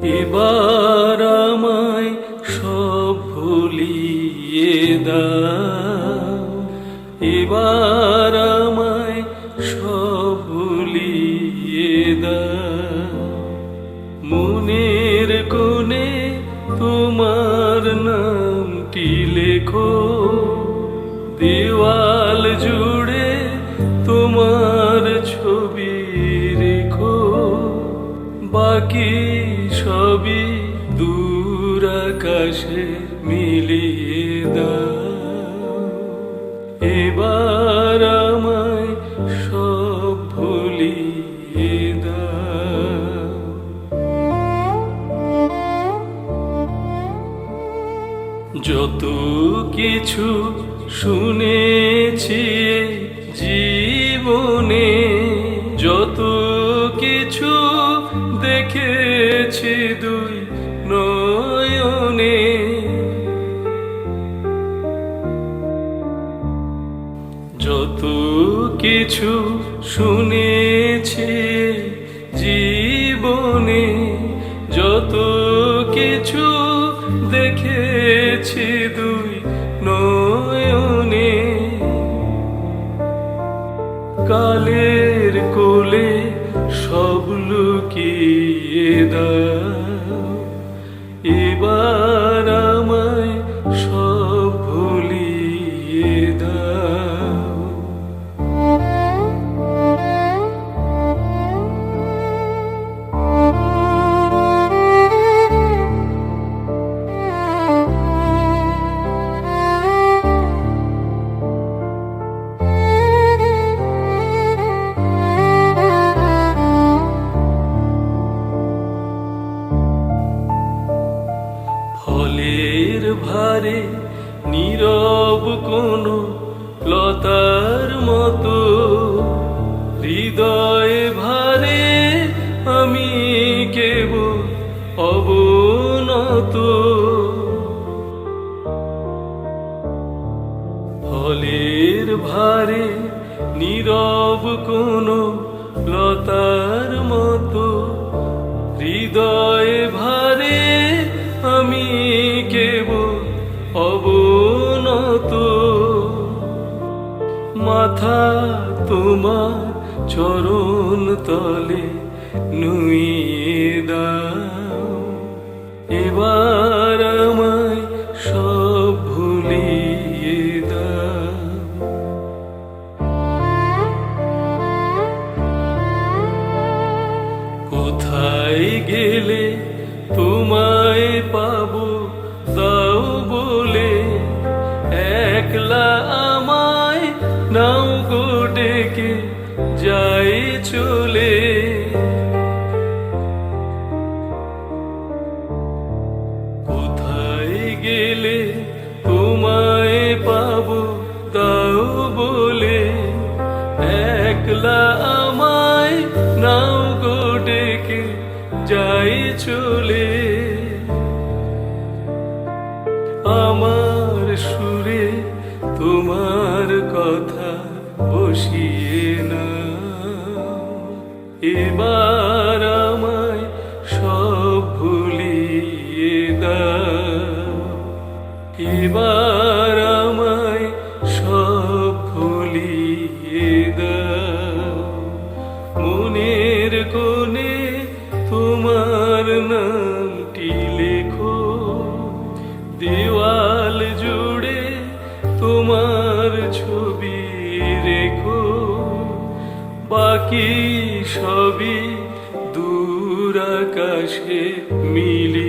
এবার আমায় সব ভুলিয়ে দাও, এবার আমায় সব ভুলিয়ে দাও। মনের কোণে তোমার নামটি লেখো, দেওয়াল জুড়ে তোমার ছবি রেখো। বাকি সবই দূর আকাশে মিলিয়ে দাও, এবার আমায় সব ভুলিয়ে দাও। যত কিছু শুনেছি জীবনে, যত কিছু দেখেছি দুই নয়নে, যত কিছু শুনেছি জীবনে, যত কিছু দেখেছি দুই নয়নে। কালের কোলে সব লুকিয়ে দাও, এবার আমায় সব ভুলিয়ে দাও। ফলের ভারে নীরব কোনো লতার মতো, হৃদয় ভারে আমি কেবল অবনত। ফলের ভারে নীরব কোনো লতার মতো, হৃদয় ভারে আমি কেবল অবনত। মাথা তোমার চরণ তলে নুইয়ে দাও, এবার আমায় সব ভুলিয়ে দাও। কোথায় গেলে তোমায় পাবো দাও বলে, একলা আমায় নাও গো ডেকে যাই চলে। কোথায় গেলে তোমায় পাবো দাও বলে, একলা আমায় নাও গো ডেকে যাই চলে। আমার সুরে তোমার কথা বসিয়ে নাও, এবার আমায় সব ভুলিয়ে দাও, এবার আমায় সব ভুলিয়ে দাও। মনের কোণে তোমার নামটি লেখো, দেওয়াল জুড়ে তোমার ছবি রেখো। বাকি সবই দূর আকাশে মিলিয়ে